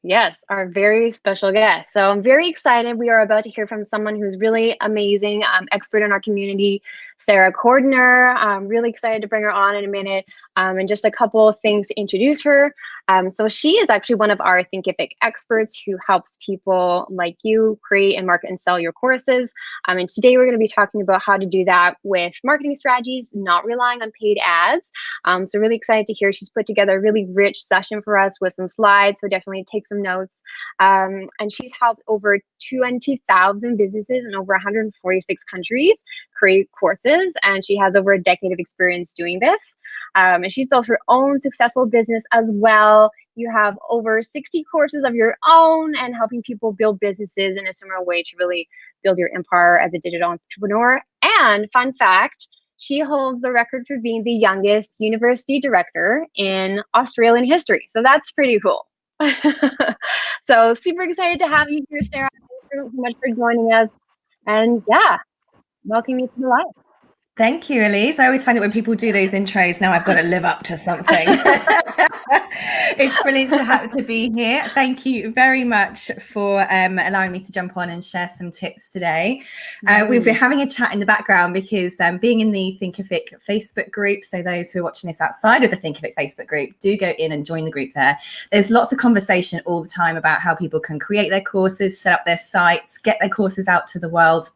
Yes, our very special guest. So I'm very excited. We are about to hear from someone who's really amazing, expert in our community, Sarah Cordiner. I'm really excited to bring her on in a minute. And just a couple of things to introduce her. So she is actually one of our Thinkific experts who helps people like you create and market and sell your courses. And today we're going to be talking about how to do that with marketing strategies, not relying on paid ads. So really excited to hear. She's put together a really rich session for us with some slides, so definitely take some notes. And she's helped over 20,000 businesses in over 146 countries create courses, and she has over a decade of experience doing this. And she's built her own successful business as well. You have over 60 courses of your own and helping people build businesses in a similar way to really build your empire as a digital entrepreneur. And fun fact, she holds the record for being the youngest university director in Australian history. So that's pretty cool. So super excited to have you here, Sarah. Thank you so much for joining us. And yeah, welcome you to the live. Thank you, Elise. I always find that when people do those intros, now I've got to live up to something. It's brilliant to be here. Thank you very much for allowing me to jump on and share some tips today. We've been having a chat in the background because being in the Thinkific Facebook group, so those who are watching this outside of the Thinkific Facebook group, do go in and join the group there. There's lots of conversation all the time about how people can create their courses, set up their sites, get their courses out to the world.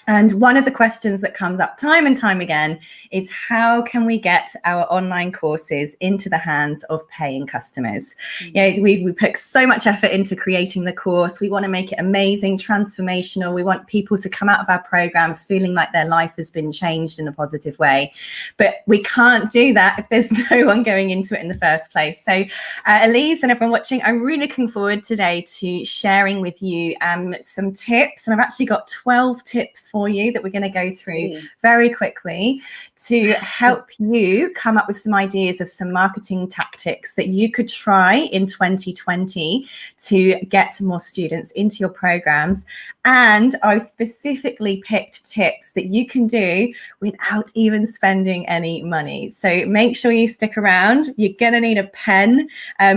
And one of the questions that comes up time and time again is how can we get our online courses into the hands of paying customers? You know, we put so much effort into creating the course. We want to make it amazing, transformational. We want people to come out of our programs feeling like their life has been changed in a positive way. But we can't do that if there's no one going into it in the first place. So Elise and everyone watching, I'm really looking forward today to sharing with you some tips. And I've actually got 12 tips for you that we're going to go through very quickly to help you come up with some ideas of some marketing tactics that you could try in 2020 to get more students into your programs. And I specifically picked tips that you can do without even spending any money. So make sure you stick around. You're going to need a pen.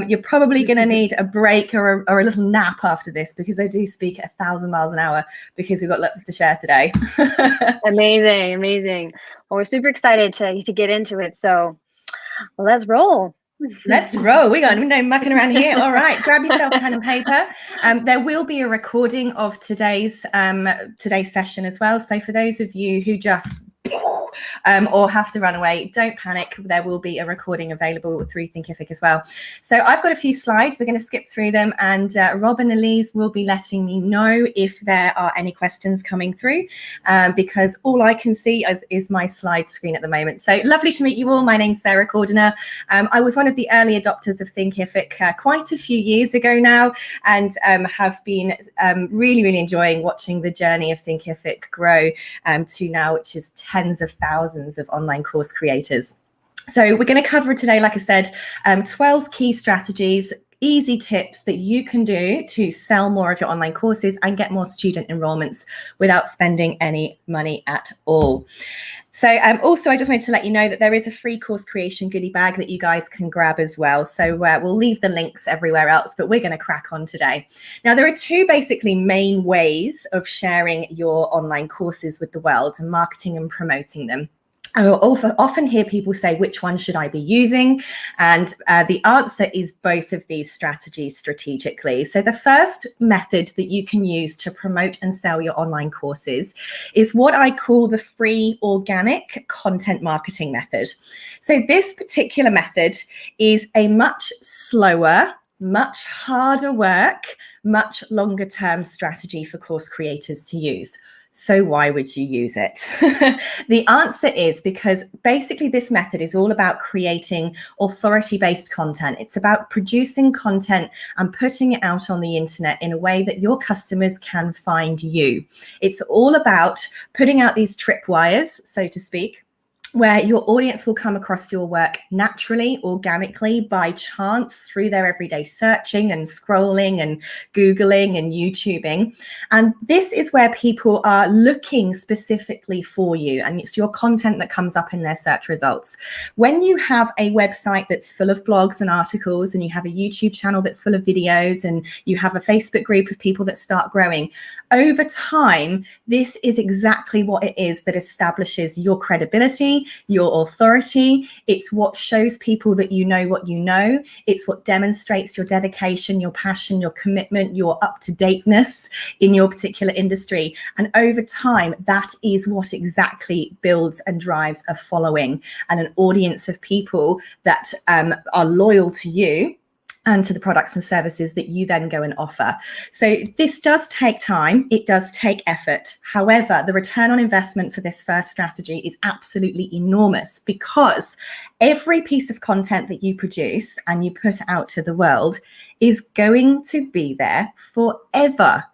You're probably going to need a break or a little nap after this, because I do speak at 1,000 miles an hour because we've got lots to share today. Amazing. Well, we're super excited to get into it. So let's roll. Let's roll. We got no mucking around here. All right, grab yourself a pen and paper. There will be a recording of today's session as well. So for those of you who just or have to run away, don't panic. There will be a recording available through Thinkific as well. So I've got a few slides. We're going to skip through them, and Rob and Elise will be letting me know if there are any questions coming through, because all I can see is my slide screen at the moment. So lovely to meet you all. My name's Sarah Cordiner. I was one of the early adopters of Thinkific quite a few years ago now, and have been really enjoying watching the journey of Thinkific grow to now, which is tens of thousands of online course creators. So we're going to cover today, like I said, 12 key strategies, easy tips that you can do to sell more of your online courses and get more student enrollments without spending any money at all. So also, I just wanted to let you know that there is a free course creation goodie bag that you guys can grab as well. So we'll leave the links everywhere else, but we're going to crack on today. Now, there are two basically main ways of sharing your online courses with the world and marketing and promoting them. I often hear people say, which one should I be using? And the answer is both of these strategies strategically. So the first method that you can use to promote and sell your online courses is what I call the free organic content marketing method. So this particular method is a much slower, much harder work, much longer term strategy for course creators to use. So why would you use it? The answer is because basically this method is all about creating authority-based content. It's about producing content and putting it out on the internet in a way that your customers can find you. It's all about putting out these tripwires, so to speak, where your audience will come across your work naturally, organically, by chance, through their everyday searching and scrolling and Googling and YouTubing. And this is where people are looking specifically for you, and it's your content that comes up in their search results. When you have a website that's full of blogs and articles, and you have a YouTube channel that's full of videos, and you have a Facebook group of people that start growing, over time, this is exactly what it is that establishes your credibility, your authority. It's what shows people that you know what you know. It's what demonstrates your dedication, your passion, your commitment, your up-to-dateness in your particular industry. And over time, that is what exactly builds and drives a following and an audience of people that are loyal to you and to the products and services that you then go and offer. So this does take time, it does take effort. However, the return on investment for this first strategy is absolutely enormous, because every piece of content that you produce and you put out to the world is going to be there forever.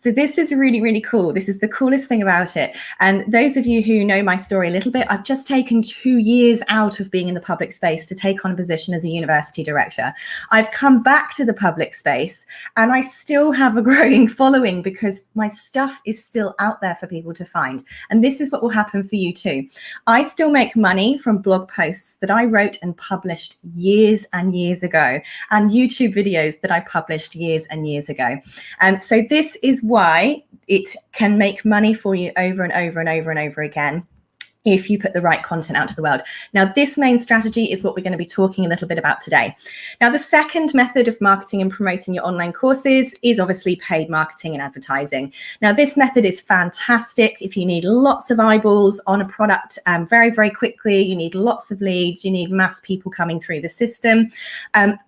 So this is really, really cool. This is the coolest thing about it. And those of you who know my story a little bit, I've just taken 2 years out of being in the public space to take on a position as a university director. I've come back to the public space and I still have a growing following because my stuff is still out there for people to find. And this is what will happen for you too. I still make money from blog posts that I wrote and published years and years ago, and YouTube videos that I published years and years ago. And so this is why it can make money for you over and over and over and over again if you put the right content out to the world. Now, this main strategy is what we're going to be talking a little bit about today. Now, the second method of marketing and promoting your online courses is obviously paid marketing and advertising. Now, this method is fantastic if you need lots of eyeballs on a product very, very quickly. You need lots of leads. You need mass people coming through the system.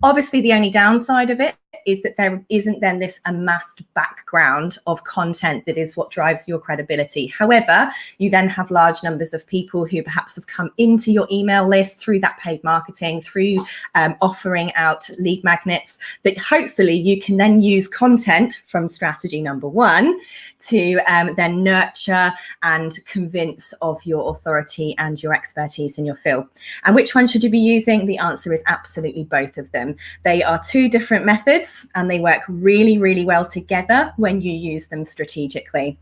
Obviously, the only downside of it is that there isn't then this amassed background of content that is what drives your credibility. However, you then have large numbers of people who perhaps have come into your email list through that paid marketing, through offering out lead magnets, that hopefully you can then use content from strategy number 1 to then nurture and convince of your authority and your expertise in your field. And which one should you be using? The answer is absolutely both of them. They are 2 different methods, and they work really, really well together when you use them strategically.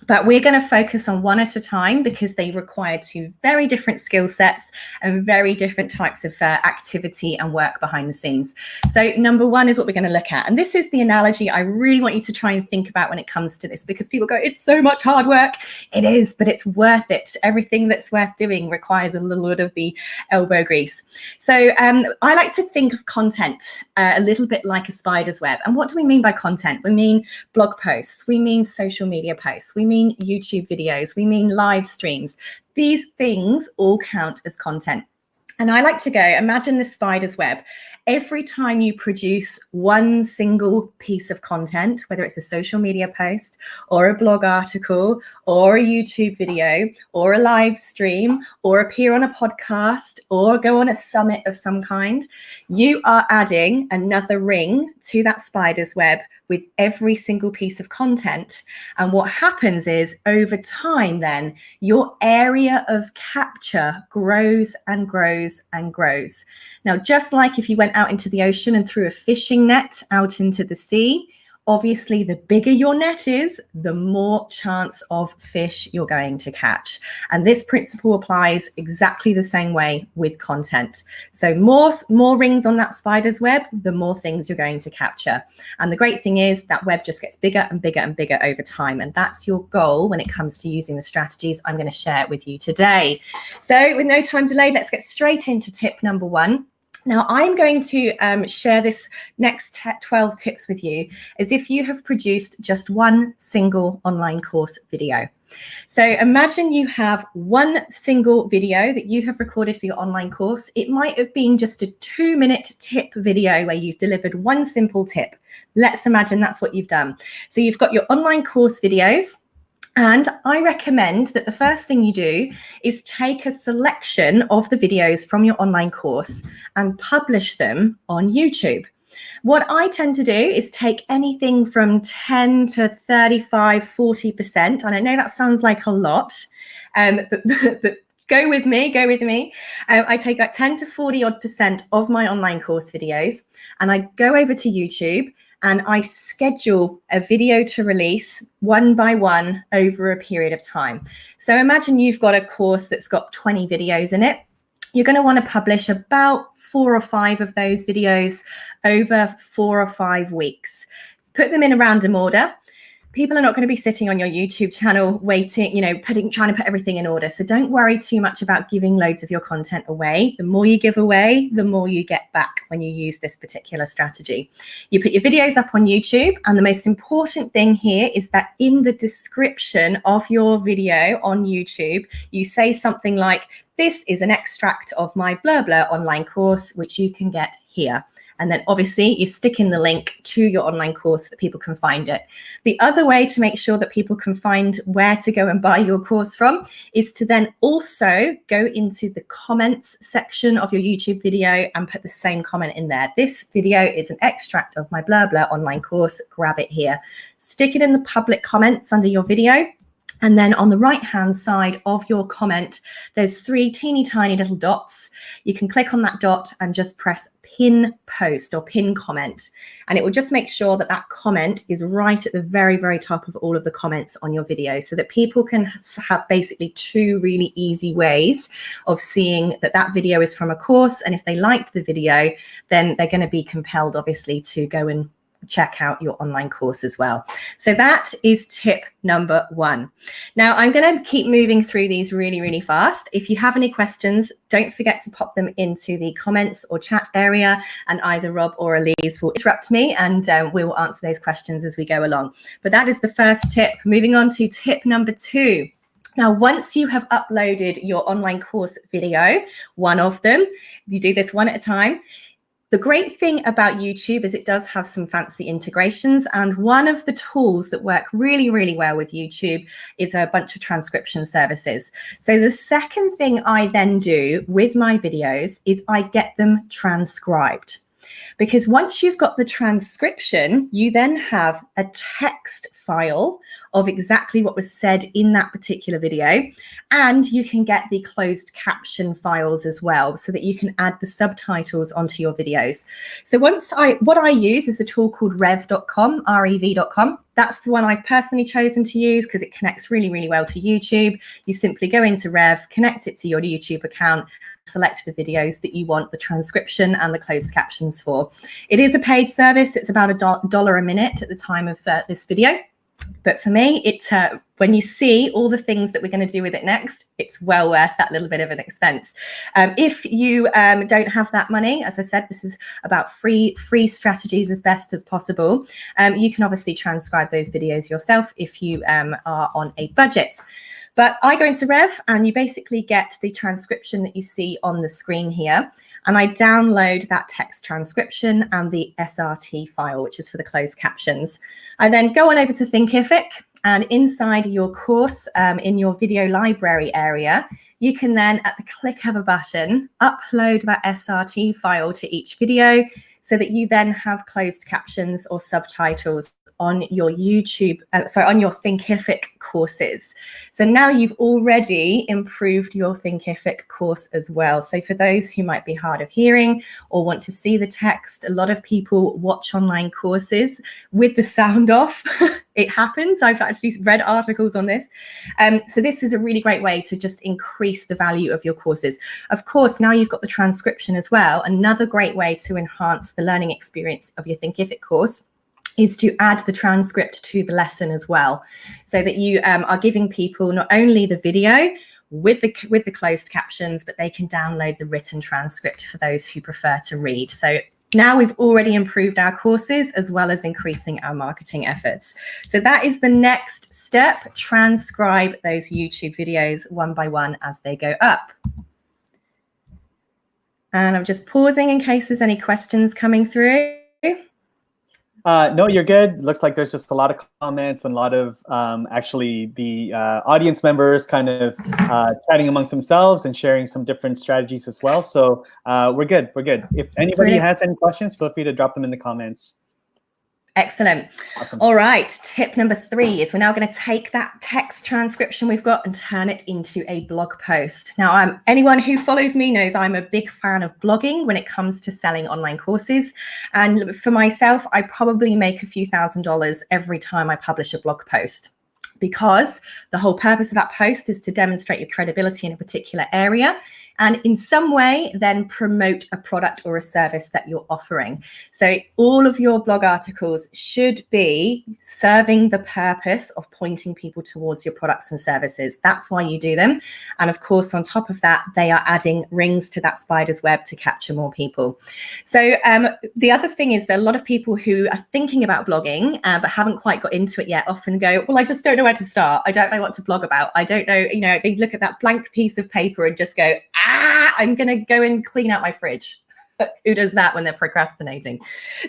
But we're going to focus on one at a time because they require 2 very different skill sets and very different types of activity and work behind the scenes. So number 1 is what we're going to look at. And this is the analogy I really want you to try and think about when it comes to this, because people go, it's so much hard work. It is, but it's worth it. Everything that's worth doing requires a little bit of the elbow grease. So I like to think of content a little bit like a spider's web. And what do we mean by content? We mean blog posts. We mean social media posts. We mean YouTube videos, we mean live streams. These things all count as content. And I like to go, imagine the spider's web. Every time you produce one single piece of content, whether it's a social media post or a blog article or a YouTube video or a live stream or appear on a podcast or go on a summit of some kind, you are adding another ring to that spider's web with every single piece of content. And what happens is over time, then your area of capture grows and grows and grows. Now, just like if you went out into the ocean and threw a fishing net out into the sea, obviously, the bigger your net is, the more chance of fish you're going to catch. And this principle applies exactly the same way with content. So more rings on that spider's web, the more things you're going to capture. And the great thing is that web just gets bigger and bigger and bigger over time. And that's your goal when it comes to using the strategies I'm going to share with you today. So with no time delayed, let's get straight into tip number 1. Now, I'm going to share this next 12 tips with you as if you have produced just one single online course video. So imagine you have one single video that you have recorded for your online course. It might have been just a 2-minute tip video where you've delivered one simple tip. Let's imagine that's what you've done. So you've got your online course videos. And I recommend that the first thing you do is take a selection of the videos from your online course and publish them on YouTube. What I tend to do is take anything from 10 to 35, 40%. And I know that sounds like a lot, but Go with me. I take like 10 to 40 odd % of my online course videos, and I go over to YouTube and I schedule a video to release one by one over a period of time. So imagine you've got a course that's got 20 videos in it. You're going to want to publish about 4 or 5 of those videos over 4 or 5 weeks. Put them in a random order. People are not going to be sitting on your YouTube channel waiting, trying to put everything in order. So don't worry too much about giving loads of your content away. The more you give away, the more you get back when you use this particular strategy. You put your videos up on YouTube, and the most important thing here is that in the description of your video on YouTube, you say something like, this is an extract of my blah blah online course, which you can get here. And then obviously you stick in the link to your online course so that people can find it. The other way to make sure that people can find where to go and buy your course from is to then also go into the comments section of your YouTube video and put the same comment in there. This video is an extract of my blah blah online course. Grab it here. Stick it in the public comments under your video. And then on the right-hand side of your comment, there's 3 teeny tiny little dots. You can click on that dot and just press pin post or pin comment. And it will just make sure that that comment is right at the very, very top of all of the comments on your video, so that people can have basically 2 really easy ways of seeing that that video is from a course. And if they liked the video, then they're going to be compelled, obviously, to go and check out your online course as well. So that is tip number 1. Now I'm going to keep moving through these really, really fast. If you have any questions, don't forget to pop them into the comments or chat area, and either Rob or Elise will interrupt me, and we will answer those questions as we go along. But that is the first tip. Moving on to tip number 2. Now, once you have uploaded your online course video, one of them, you do this one at a time. The great thing about YouTube is it does have some fancy integrations, and one of the tools that work really, really well with YouTube is a bunch of transcription services. So the second thing I then do with my videos is I get them transcribed. Because once you've got the transcription, you then have a text file of exactly what was said in that particular video. And you can get the closed caption files as well, so that you can add the subtitles onto your videos. So what I use is a tool called rev.com, rev.com. That's the one I've personally chosen to use because it connects really, really well to YouTube. You simply go into Rev, connect it to your YouTube account, select the videos that you want the transcription and the closed captions for. It is a paid service. It's about $1 a minute at the time of this video. But for me, when you see all the things that we're going to do with it next, it's well worth that little bit of an expense. If you don't have that money, as I said, this is about free strategies as best as possible. You can obviously transcribe those videos yourself if you are on a budget. But I go into Rev, and you basically get the transcription that you see on the screen here. And I download that text transcription and the SRT file, which is for the closed captions. I then go on over to Thinkific, and inside your course, in your video library area, you can then, at the click of a button, upload that SRT file to each video, so that you then have closed captions or subtitles on your on your Thinkific courses. So now you've already improved your Thinkific course as well. So for those who might be hard of hearing or want to see the text, a lot of people watch online courses with the sound off. It happens. I've actually read articles on this. So this is a really great way to just increase the value of your courses. Of course, now you've got the transcription as well. Another great way to enhance the learning experience of your Thinkific course is to add the transcript to the lesson as well, so that you are giving people not only the video with the closed captions, but they can download the written transcript for those who prefer to read. So now we've already improved our courses as well as increasing our marketing efforts. So that is the next step. Transcribe those YouTube videos one by one as they go up. And I'm just pausing in case there's any questions coming through. No, you're good. Looks like there's just a lot of comments and a lot of actually the audience members kind of chatting amongst themselves and sharing some different strategies as well. So we're good. We're good. If anybody has any questions, feel free to drop them in the comments. Excellent. Awesome. All right. Tip number 3 is we're now going to take that text transcription we've got and turn it into a blog post. Now, anyone who follows me knows I'm a big fan of blogging when it comes to selling online courses. And for myself, I probably make a few $1,000s every time I publish a blog post, because the whole purpose of that post is to demonstrate your credibility in a particular area and in some way then promote a product or a service that you're offering. So all of your blog articles should be serving the purpose of pointing people towards your products and services. That's why you do them. And of course, on top of that, they are adding rings to that spider's web to capture more people. So the other thing is that a lot of people who are thinking about blogging but haven't quite got into it yet often go, well, I just don't know where to start. I don't know what to blog about. I don't know, they look at that blank piece of paper and just go, I'm going to go and clean out my fridge. Who does that when they're procrastinating?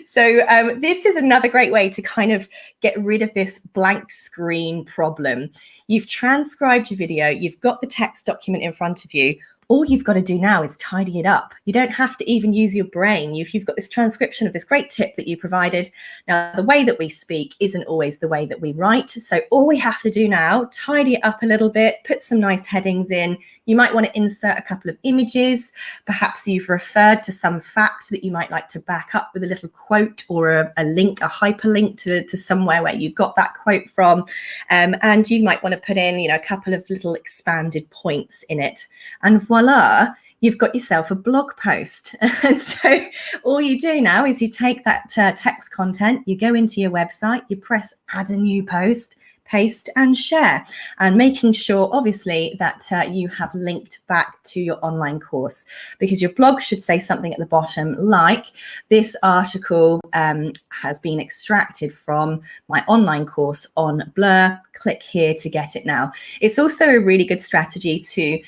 So this is another great way to kind of get rid of this blank screen problem. You've transcribed your video, you've got the text document in front of you. All you've got to do now is tidy it up. You don't have to even use your brain. You've got this transcription of this great tip that you provided. Now, the way that we speak isn't always the way that we write. So all we have to do now, tidy it up a little bit, put some nice headings in. You might want to insert a couple of images. Perhaps you've referred to some fact that you might like to back up with a little quote or a link, a hyperlink to somewhere where you got that quote from. And you might want to put in, a couple of little expanded points in it. And voila, you've got yourself a blog post. And so all you do now is you take that text content, you go into your website, you press add a new post, paste and share, and making sure obviously that you have linked back to your online course, because your blog should say something at the bottom like, this article has been extracted from my online course on Blur. Click here to get it now. It's also a really good strategy to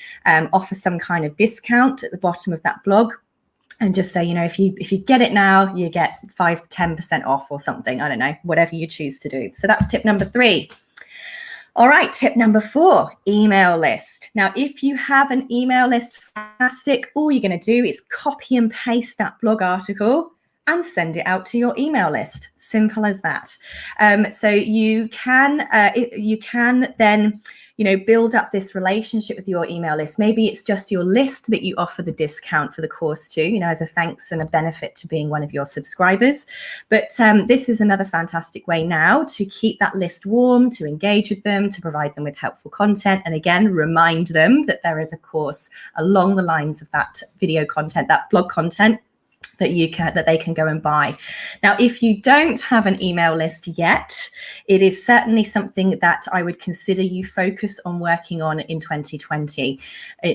offer some kind of discount at the bottom of that blog. And just say, if you get it now, you get 5-10% off or something. I don't know, whatever you choose to do. So that's tip number 3. All right, tip number 4, email list. Now, if you have an email list, fantastic. All you're going to do is copy and paste that blog article and send it out to your email list. Simple as that. So you can then build up this relationship with your email list. Maybe it's just your list that you offer the discount for the course to, as a thanks and a benefit to being one of your subscribers. But this is another fantastic way now to keep that list warm, to engage with them, to provide them with helpful content. And again, remind them that there is a course along the lines of that video content, that blog content, that they can go and buy. Now, if you don't have an email list yet, it is certainly something that I would consider you focus on working on in 2020.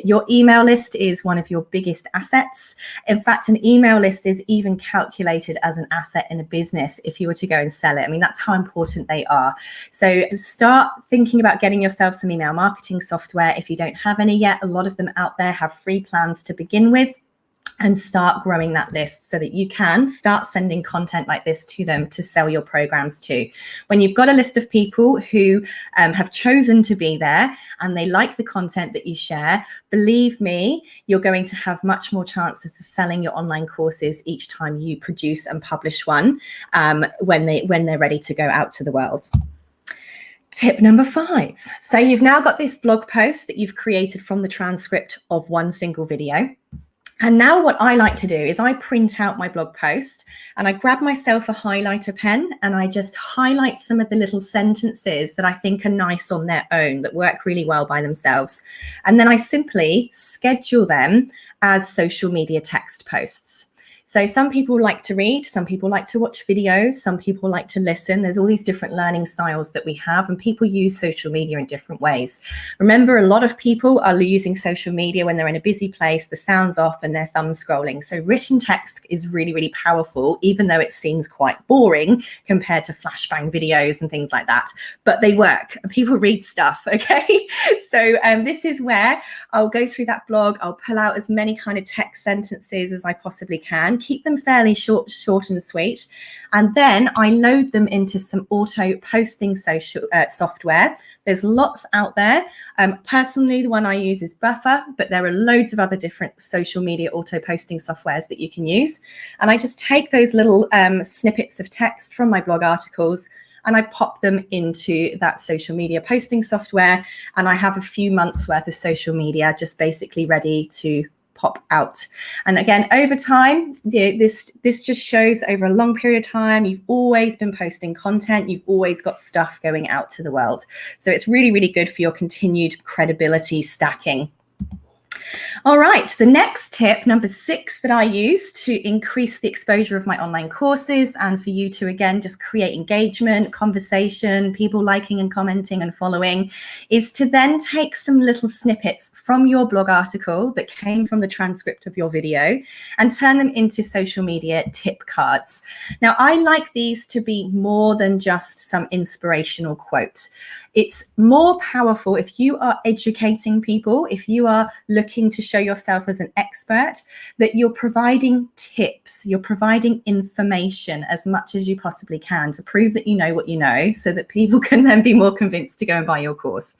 Your email list is one of your biggest assets. In fact, an email list is even calculated as an asset in a business if you were to go and sell it. I mean, that's how important they are. So start thinking about getting yourself some email marketing software. If you don't have any yet, a lot of them out there have free plans to begin with. And start growing that list so that you can start sending content like this to them to sell your programs to. When you've got a list of people who have chosen to be there and they like the content that you share, believe me, you're going to have much more chances of selling your online courses each time you produce and publish one when they're ready to go out to the world. Tip number 5. So you've now got this blog post that you've created from the transcript of one single video. And now what I like to do is I print out my blog post and I grab myself a highlighter pen and I just highlight some of the little sentences that I think are nice on their own, that work really well by themselves. And then I simply schedule them as social media text posts. So some people like to read, some people like to watch videos, some people like to listen. There's all these different learning styles that we have, and people use social media in different ways. Remember, a lot of people are using social media when they're in a busy place, the sound's off and they're thumb scrolling. So written text is really, really powerful, even though it seems quite boring compared to flashbang videos and things like that. But they work and people read stuff, okay? So this is where I'll go through that blog. I'll pull out as many kind of text sentences as I possibly can. keep them fairly short and sweet. And then I load them into some auto posting social software. There's lots out there. Personally, the one I use is Buffer, but there are loads of other different social media auto posting softwares that you can use. And I just take those little snippets of text from my blog articles and I pop them into that social media posting software. And I have a few months worth of social media just basically ready to pop out. And again, over time, this just shows over a long period of time, you've always been posting content, you've always got stuff going out to the world. So it's really, really good for your continued credibility stacking. All right, the next tip, number 6, that I use to increase the exposure of my online courses and for you to, again, just create engagement, conversation, people liking and commenting and following, is to then take some little snippets from your blog article that came from the transcript of your video and turn them into social media tip cards. Now, I like these to be more than just some inspirational quote. It's more powerful if you are educating people, if you are looking to show yourself as an expert, that you're providing tips, you're providing information as much as you possibly can to prove that you know what you know, so that people can then be more convinced to go and buy your course.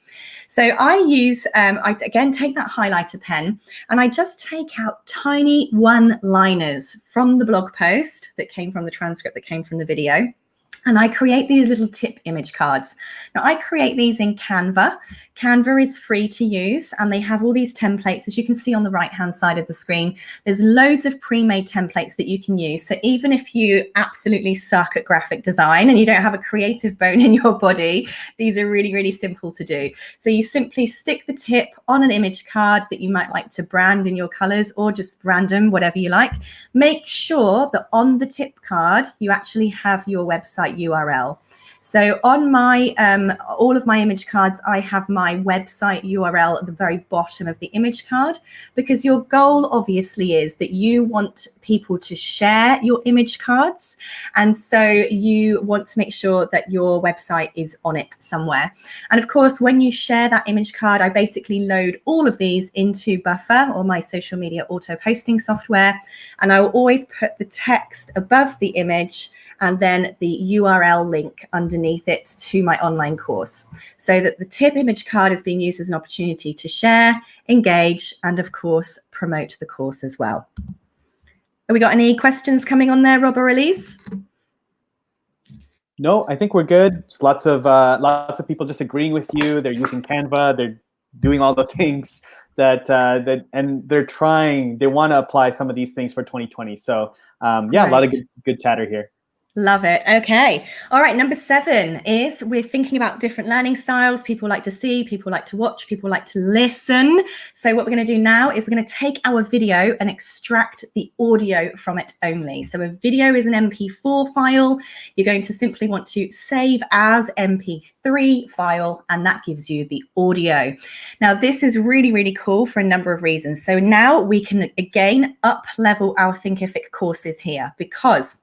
So I use, I again take that highlighter pen and I just take out tiny one-liners from the blog post that came from the transcript, that came from the video. And I create these little tip image cards. Now, I create these in Canva. Canva is free to use, and they have all these templates, as you can see on the right-hand side of the screen. There's loads of pre-made templates that you can use. So even if you absolutely suck at graphic design and you don't have a creative bone in your body, these are really, really simple to do. So you simply stick the tip on an image card that you might like to brand in your colors, or just random, whatever you like. Make sure that on the tip card, you actually have your website URL. So on my all of my image cards, I have my website URL at the very bottom of the image card, because your goal obviously is that you want people to share your image cards, and so you want to make sure that your website is on it somewhere. And of course, when you share that image card, I basically load all of these into Buffer, or my social media auto posting software, and I will always put the text above the image and then the URL link underneath it to my online course, so that the tip image card is being used as an opportunity to share, engage, and of course, promote the course as well. Have we got any questions coming on there, Rob or Elise? No, I think we're good. Just lots of people just agreeing with you. They're using Canva. They're doing all the things that and they're trying. They want to apply some of these things for 2020. So yeah, a lot of good chatter here. Love it. Okay. All right. Number 7 is we're thinking about different learning styles. People like to see, people like to watch, people like to listen. So what we're going to do now is we're going to take our video and extract the audio from it only. So a video is an MP4 file. You're going to simply want to save as MP3 file, and that gives you the audio. Now, this is really, really cool for a number of reasons. So now we can again up level our Thinkific courses here, because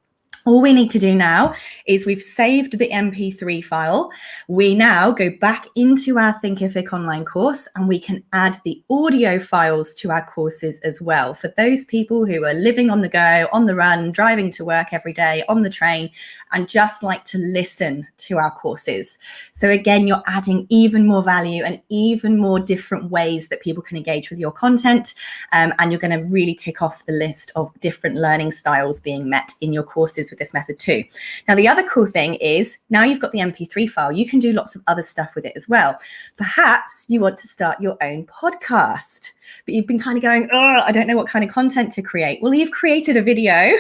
all we need to do now is we've saved the MP3 file. We now go back into our Thinkific online course and we can add the audio files to our courses as well. For those people who are living on the go, on the run, driving to work every day, on the train, and just like to listen to our courses. So again, you're adding even more value and even more different ways that people can engage with your content. And you're going to really tick off the list of different learning styles being met in your courses with this method too. Now, the other cool thing is now you've got the MP3 file, you can do lots of other stuff with it as well. Perhaps you want to start your own podcast, but you've been kind of going, oh, I don't know what kind of content to create. Well, you've created a video.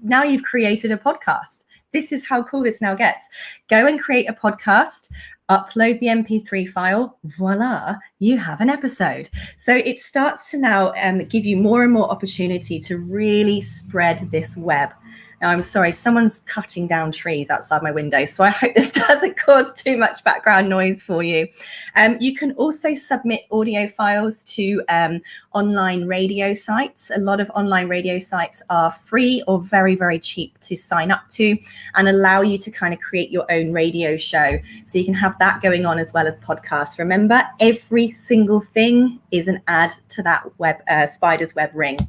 Now you've created a podcast. This is how cool this now gets. Go and create a podcast, upload the MP3 file, voila, you have an episode. So it starts to now give you more and more opportunity to really spread this web. Now, I'm sorry, someone's cutting down trees outside my window, so I hope this doesn't cause too much background noise for you. You can also submit audio files to online radio sites. A lot of online radio sites are free or very, very cheap to sign up to and allow you to kind of create your own radio show. So you can have that going on as well as podcasts. Remember, every single thing is an ad to that web spider's web ring.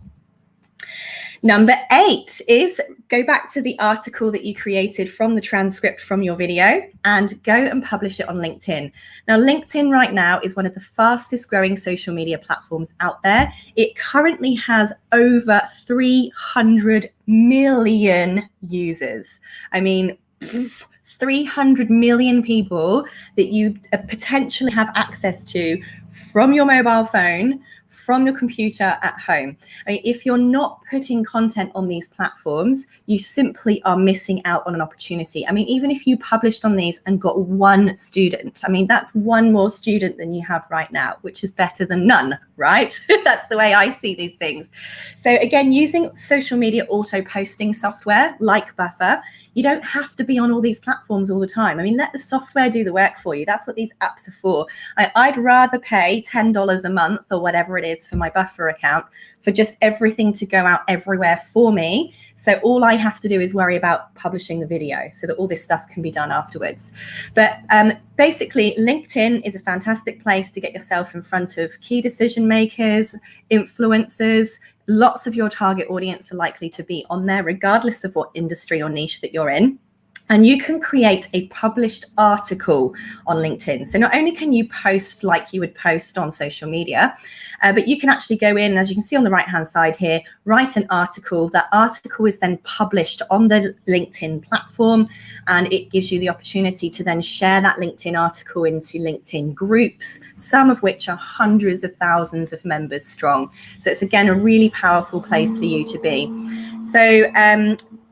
Number 8 is go back to the article that you created from the transcript from your video and go and publish it on LinkedIn. Now, LinkedIn right now is one of the fastest growing social media platforms out there. It currently has over 300 million users. I mean, 300 million people that you potentially have access to from your mobile phone, from your computer at home. I mean, if you're not putting content on these platforms, you simply are missing out on an opportunity. I mean, even if you published on these and got one student, I mean, that's one more student than you have right now, which is better than none, right? That's the way I see these things. So again, using social media auto posting software like Buffer, you don't have to be on all these platforms all the time. I mean, let the software do the work for you. That's what these apps are for. I'd rather pay $10 a month or whatever it is for my Buffer account for just everything to go out everywhere for me. So all I have to do is worry about publishing the video so that all this stuff can be done afterwards. But basically, LinkedIn is a fantastic place to get yourself in front of key decision makers, influencers. Lots of your target audience are likely to be on there, regardless of what industry or niche that you're in. And you can create a published article on LinkedIn. So not only can you post like you would post on social media, but you can actually go in, as you can see on the right-hand side here, write an article. That article is then published on the LinkedIn platform, and it gives you the opportunity to then share that LinkedIn article into LinkedIn groups, some of which are hundreds of thousands of members strong. So it's, again, a really powerful place for you to be. So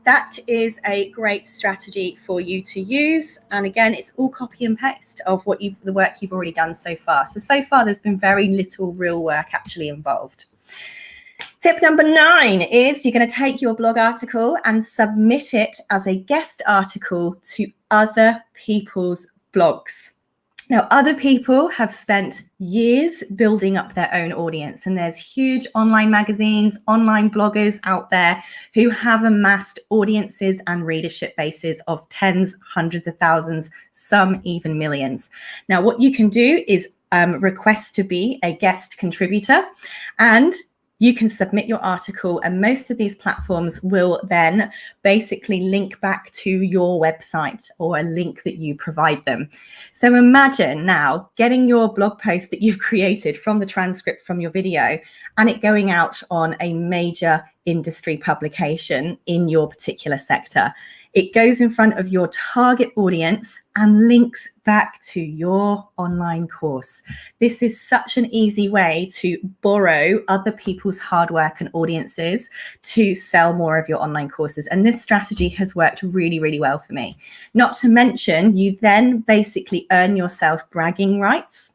that is a great strategy for you to use. And again, it's all copy and paste of the work you've already done so far. So far, there's been very little real work actually involved. Tip number 9 is you're going to take your blog article and submit it as a guest article to other people's blogs. Now, other people have spent years building up their own audience, and there's huge online magazines, online bloggers out there who have amassed audiences and readership bases of tens, hundreds of thousands, some even millions. Now, what you can do is request to be a guest contributor, and you can submit your article, and most of these platforms will then basically link back to your website or a link that you provide them. So imagine now getting your blog post that you've created from the transcript from your video and it going out on a major industry publication in your particular sector. It goes in front of your target audience and links back to your online course. This is such an easy way to borrow other people's hard work and audiences to sell more of your online courses. And this strategy has worked really, really well for me. Not to mention, you then basically earn yourself bragging rights.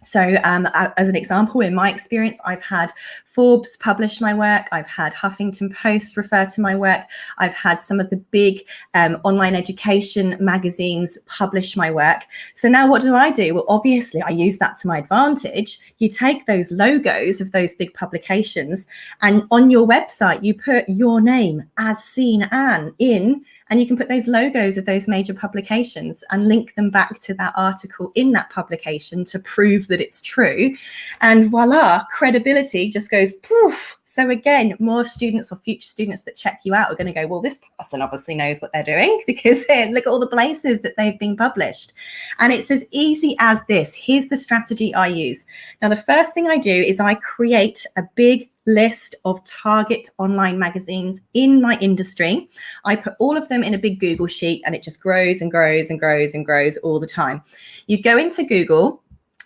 So as an example, in my experience, I've had Forbes publish my work. I've had Huffington Post refer to my work. I've had some of the big online education magazines publish my work. So now what do? Well, obviously, I use that to my advantage. You take those logos of those big publications, and on your website, you put your name, As Seen Anne, in, and you can put those logos of those major publications and link them back to that article in that publication to prove that it's true. And voila, credibility just goes poof. So again, more students or future students that check you out are going to go, well, this person obviously knows what they're doing because look at all the places that they've been published. And it's as easy as this. Here's the strategy I use. Now, the first thing I do is I create a big list of target online magazines in my industry. I put all of them in a big Google sheet, and it just grows and grows and grows and grows all the time. You go into Google,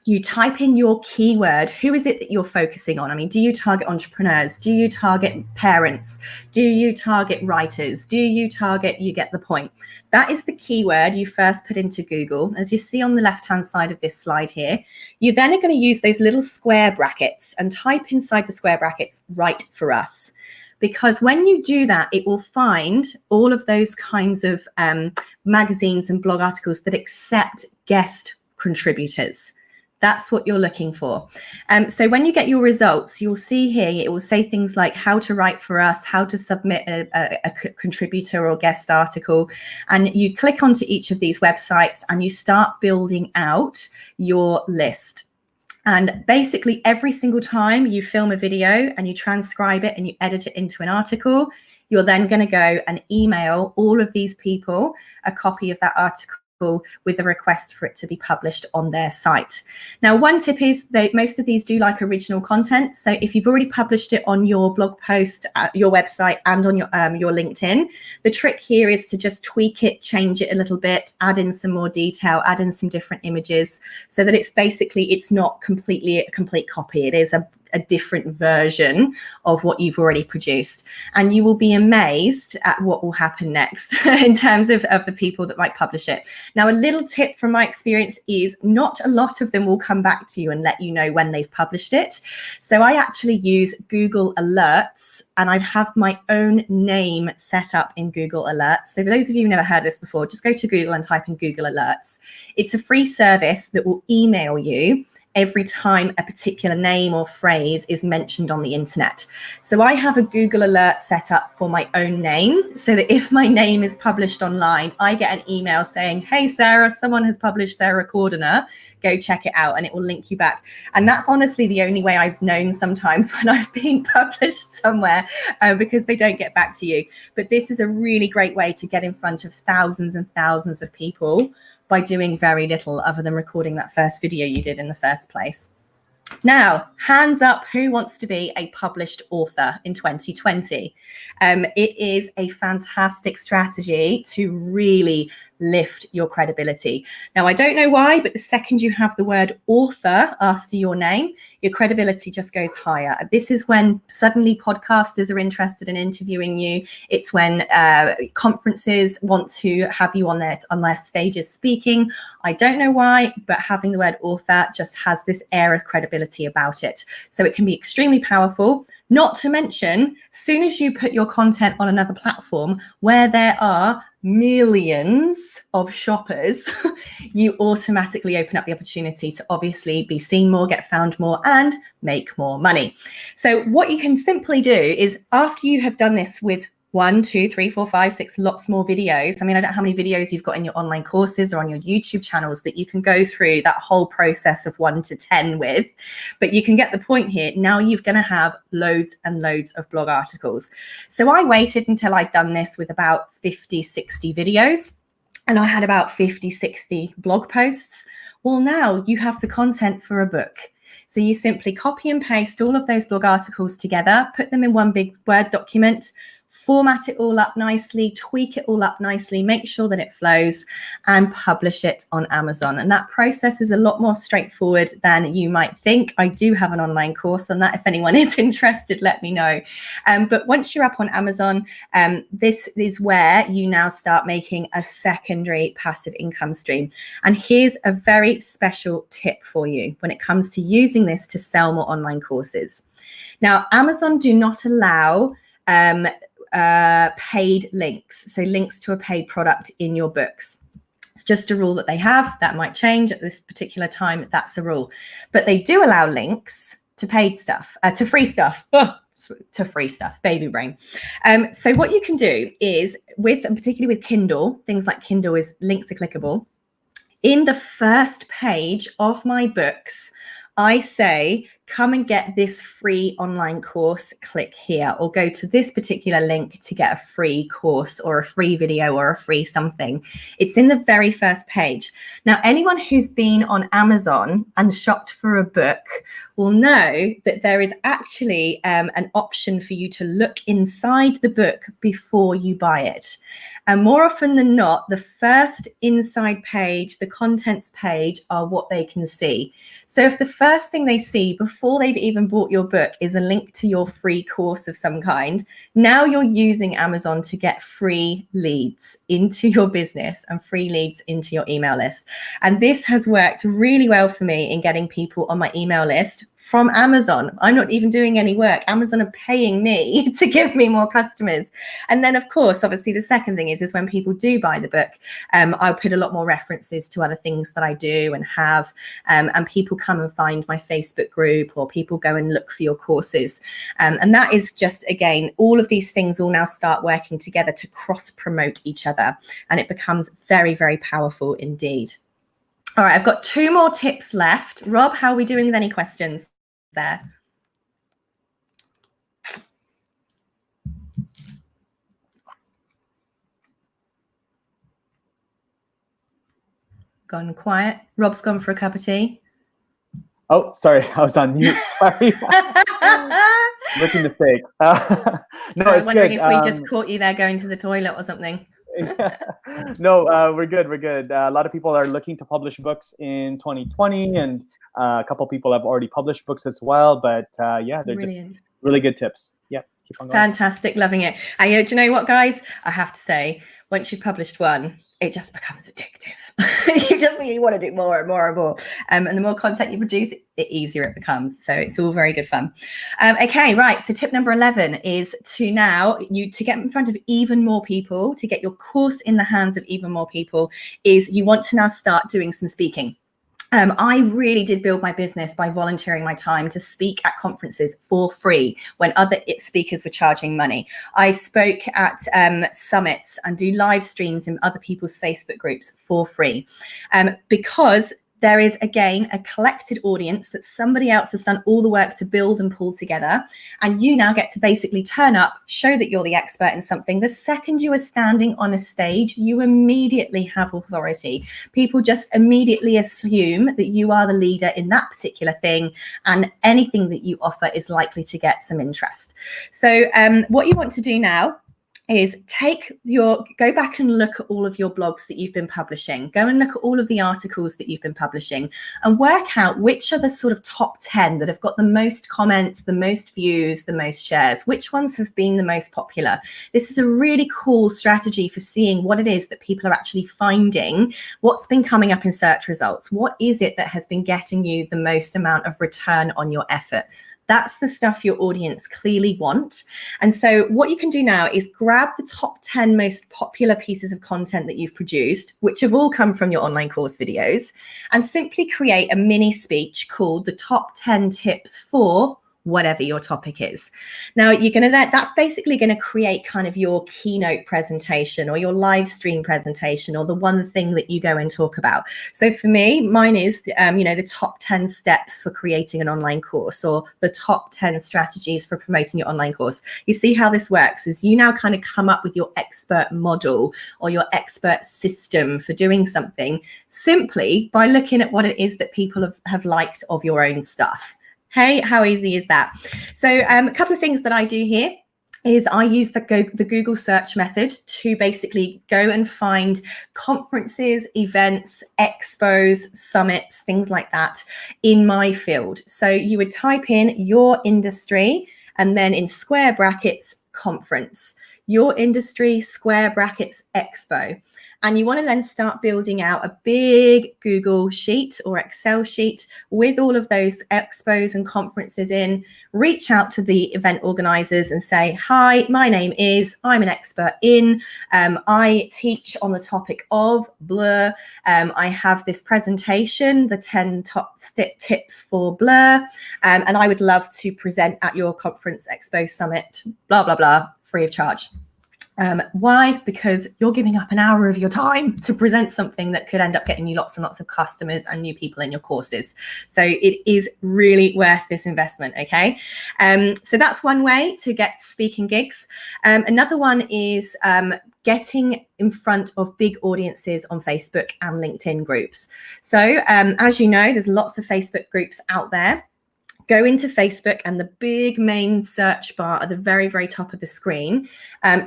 you type in your keyword. Who is it that you're focusing on? I mean, do you target entrepreneurs? Do you target parents? Do you target writers? Do you target, you get the point. That is the keyword you first put into Google. As you see on the left-hand side of this slide here, you then are going to use those little square brackets and type inside the square brackets, "Write for us." Because when you do that, it will find all of those kinds of magazines and blog articles that accept guest contributors. That's what you're looking for. So when you get your results, you'll see here, it will say things like how to write for us, how to submit a contributor or guest article. And you click onto each of these websites and you start building out your list. And basically every single time you film a video and you transcribe it and you edit it into an article, you're then going to go and email all of these people a copy of that article with a request for it to be published on their site. Now, one tip is that most of these do like original content. So if you've already published it on your blog post, your website, and on your LinkedIn, the trick here is to just tweak it, change it a little bit, add in some more detail, add in some different images, so that it's not completely a complete copy. It is a different version of what you've already produced, and you will be amazed at what will happen next in terms of the people that might publish it. Now, a little tip from my experience is not a lot of them will come back to you and let you know when they've published it. So I actually use Google Alerts, and I have my own name set up in Google Alerts. So for those of you who've never heard this before, just go to Google and type in Google Alerts. It's a free service that will email you every time a particular name or phrase is mentioned on the internet. So I have a Google alert set up for my own name, so that if my name is published online, I get an email saying, hey, Sarah, someone has published Sarah Cordiner, go check it out, and it will link you back. And that's honestly the only way I've known sometimes when I've been published somewhere, because they don't get back to you. But this is a really great way to get in front of thousands and thousands of people by doing very little other than recording that first video you did in the first place. Now, hands up, who wants to be a published author in 2020? It is a fantastic strategy to really lift your credibility. Now, I don't know why, but the second you have the word author after your name, your credibility just goes higher. This is when suddenly podcasters are interested in interviewing you. It's when conferences want to have you on their stages speaking. I don't know why, but having the word author just has this air of credibility about it. So it can be extremely powerful. Not to mention, as soon as you put your content on another platform where there are millions of shoppers, you automatically open up the opportunity to obviously be seen more, get found more, and make more money. So what you can simply do is, after you have done this with 1, 2, 3, 4, 5, 6, lots more videos. I mean, I don't know how many videos you've got in your online courses or on your YouTube channels that you can go through that whole process of 1 to 10 with, but you can get the point here. Now you're going to have loads and loads of blog articles. So I waited until I'd done this with about 50, 60 videos, and I had about 50, 60 blog posts. Well, now you have the content for a book. So you simply copy and paste all of those blog articles together, put them in one big Word document, format it all up nicely, tweak it all up nicely, make sure that it flows, and publish it on Amazon. And that process is a lot more straightforward than you might think. I do have an online course on that. If anyone is interested, let me know. But once you're up on Amazon, this is where you now start making a secondary passive income stream. And here's a very special tip for you when it comes to using this to sell more online courses. Now, Amazon do not allow paid links, so links to a paid product in your books. It's just a rule that they have. That might change at this particular time. That's a rule, but they do allow links to paid stuff, to free stuff. To free stuff, baby brain. So what you can do is, and particularly with Kindle, things like Kindle is links are clickable. In the first page of my books, I say, come and get this free online course, click here, or go to this particular link to get a free course or a free video or a free something. It's in the very first page. Now, anyone who's been on Amazon and shopped for a book will know that there is actually an option for you to look inside the book before you buy it. And more often than not, the first inside page, the contents page, are what they can see. So if the first thing they see before they've even bought your book is a link to your free course of some kind, now you're using Amazon to get free leads into your business and free leads into your email list. And this has worked really well for me in getting people on my email list from Amazon. I'm not even doing any work. Amazon are paying me to give me more customers. And then, of course, obviously, the second thing is when people do buy the book, I'll put a lot more references to other things that I do and have, and people come and find my Facebook group, or people go and look for your courses. And that is just, again, all of these things all now start working together to cross promote each other, and it becomes very, very powerful indeed. All right, I've got 2 more tips left. Rob, how are we doing with any questions there? Gone quiet. Rob's gone for a cup of tea. Oh, sorry, I was on mute. Sorry. Rookie mistake. No, I'm it's wondering good. if we just caught you there going to the toilet or something. No, we're good. We're good. A lot of people are looking to publish books in 2020, and a couple people have already published books as well. But yeah, they're Brilliant. just really good tips. Yeah, keep on going. Fantastic, loving it. And do you know what, guys? I have to say, once you've published one, it just becomes addictive. you want to do more and more and more. And the more content you produce, the easier it becomes. So it's all very good fun. Okay, right. So tip number 11 is to get in front of even more people, to get your course in the hands of even more people, is you want to now start doing some speaking. I really did build my business by volunteering my time to speak at conferences for free when other speakers were charging money. I spoke at summits and do live streams in other people's Facebook groups for free because there is, again, a collected audience that somebody else has done all the work to build and pull together. And you now get to basically turn up, show that you're the expert in something. The second you are standing on a stage, you immediately have authority. People just immediately assume that you are the leader in that particular thing, and anything that you offer is likely to get some interest. So what you want to do now is go back and look at all of your blogs that you've been publishing. Go and look at all of the articles that you've been publishing and work out which are the sort of top 10 that have got the most comments, the most views, the most shares. Which ones have been the most popular? This is a really cool strategy for seeing what it is that people are actually finding, what's been coming up in search results. What is it that has been getting you the most amount of return on your effort? That's the stuff your audience clearly want. And so what you can do now is grab the top 10 most popular pieces of content that you've produced, which have all come from your online course videos, and simply create a mini speech called the top 10 tips for whatever your topic is. Now that's basically going to create kind of your keynote presentation or your live stream presentation or the one thing that you go and talk about. So for me, mine is, the top 10 steps for creating an online course, or the top 10 strategies for promoting your online course. You see how this works is you now kind of come up with your expert model or your expert system for doing something simply by looking at what it is that people have liked of your own stuff. Hey, how easy is that? So a couple of things that I do here is I use the Google search method to basically go and find conferences, events, expos, summits, things like that in my field. So you would type in your industry and then in square brackets, conference, your industry, square brackets, expo. And you want to then start building out a big Google sheet or Excel sheet with all of those expos and conferences in. Reach out to the event organizers and say, hi, my name is, I'm an expert in, I teach on the topic of blah. I have this presentation, the 10 top tips for blah. And I would love to present at your conference, expo, summit, blah, blah, blah, free of charge. Why? Because you're giving up an hour of your time to present something that could end up getting you lots and lots of customers and new people in your courses. So it is really worth this investment, okay? So that's one way to get speaking gigs. Another one is getting in front of big audiences on Facebook and LinkedIn groups. So as you know, there's lots of Facebook groups out there. Go into Facebook and the big main search bar at the very, very top of the screen,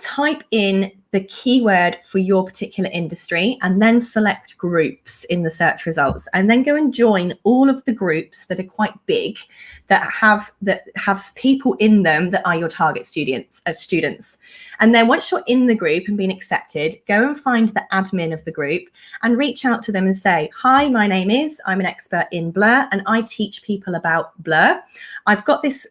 type in the keyword for your particular industry and then select groups in the search results, and then go and join all of the groups that are quite big, that have people in them that are your target students. And then once you're in the group and been accepted, go and find the admin of the group and reach out to them and say, hi, my name is, I'm an expert in Blur and I teach people about Blur. I've got this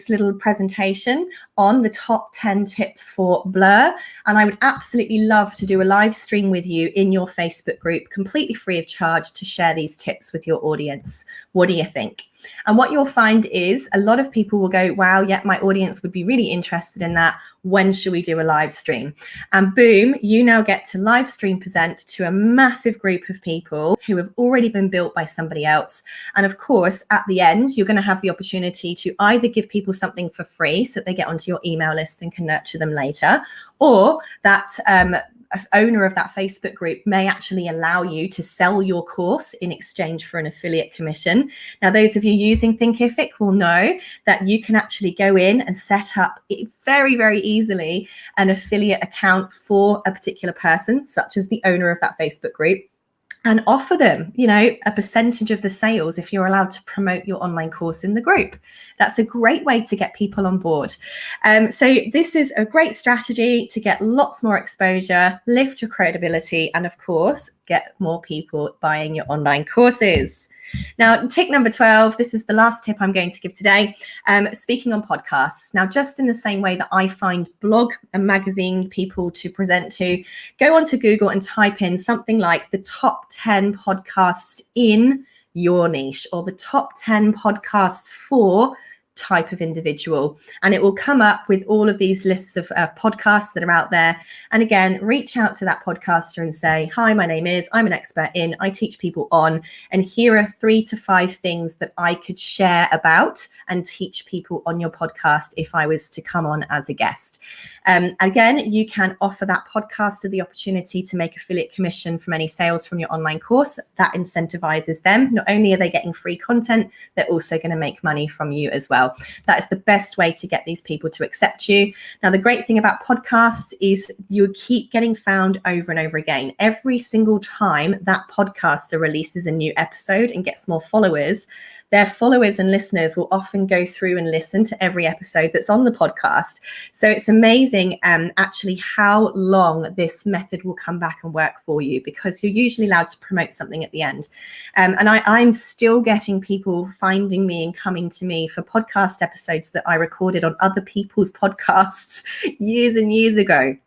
little presentation on the top 10 tips for Blur, and I would absolutely love to do a live stream with you in your Facebook group, completely free of charge, to share these tips with your audience. What do you think? And what you'll find is a lot of people will go, wow, yeah, my audience would be really interested in that. When should we do a live stream? And boom, you now get to live stream present to a massive group of people who have already been built by somebody else. And of course, at the end, you're going to have the opportunity to either give people something for free so that they get onto your email list and can nurture them later, or that owner of that Facebook group may actually allow you to sell your course in exchange for an affiliate commission. Now, those of you using Thinkific will know that you can actually go in and set up very, very easily an affiliate account for a particular person, such as the owner of that Facebook group, and offer them, you know, a percentage of the sales if you're allowed to promote your online course in the group. That's a great way to get people on board. So this is a great strategy to get lots more exposure, lift your credibility, and of course, get more people buying your online courses. Now, tip number 12, this is the last tip I'm going to give today, speaking on podcasts. Now, just in the same way that I find blog and magazine people to present to, go onto Google and type in something like the top 10 podcasts in your niche, or the top 10 podcasts for type of individual, and it will come up with all of these lists of podcasts that are out there. And again, reach out to that podcaster and say, hi, my name is, I'm an expert in, I teach people on, and here are 3 to 5 things that I could share about and teach people on your podcast if I was to come on as a guest. Again, you can offer that podcaster the opportunity to make affiliate commission from any sales from your online course. That incentivizes them. Not only are they getting free content, they're also going to make money from you as well. That is the best way to get these people to accept you. Now, the great thing about podcasts is you keep getting found over and over again. Every single time that podcaster releases a new episode and gets more followers, their followers and listeners will often go through and listen to every episode that's on the podcast. So it's amazing actually how long this method will come back and work for you, because you're usually allowed to promote something at the end. And I'm still getting people finding me and coming to me for podcast episodes that I recorded on other people's podcasts years and years ago.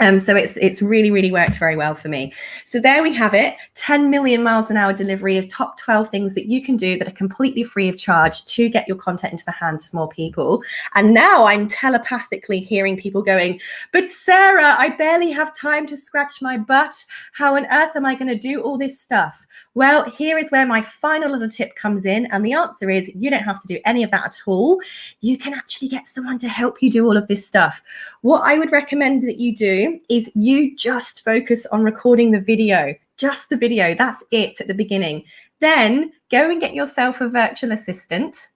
So it's really, really worked very well for me. So there we have it, 10 million miles an hour delivery of top 12 things that you can do that are completely free of charge to get your content into the hands of more people. And now I'm telepathically hearing people going, but Sarah, I barely have time to scratch my butt. How on earth am I going to do all this stuff? Well, here is where my final little tip comes in. And the answer is you don't have to do any of that at all. You can actually get someone to help you do all of this stuff. What I would recommend that you do is you just focus on recording the video, just the video. That's it at the beginning. Then go and get yourself a virtual assistant.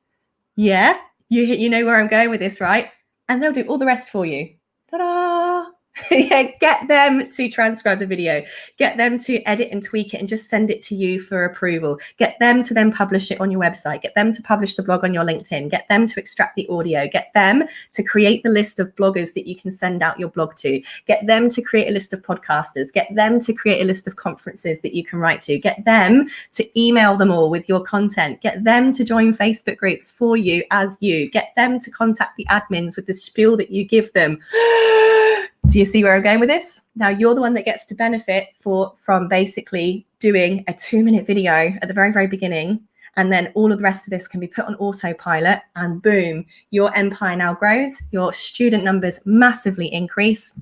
Yeah, you know where I'm going with this, right? And they'll do all the rest for you. Ta-da! Yeah, get them to transcribe the video, get them to edit and tweak it and just send it to you for approval, get them to then publish it on your website, get them to publish the blog on your LinkedIn, get them to extract the audio, get them to create the list of bloggers that you can send out your blog to, get them to create a list of podcasters, get them to create a list of conferences that you can write to, get them to email them all with your content, get them to join Facebook groups for you as you, get them to contact the admins with the spiel that you give them. Do you see where I'm going with this? Now you're the one that gets to benefit from basically doing a 2-minute video at the very, very beginning. And then all of the rest of this can be put on autopilot, and boom, your empire now grows. Your student numbers massively increase,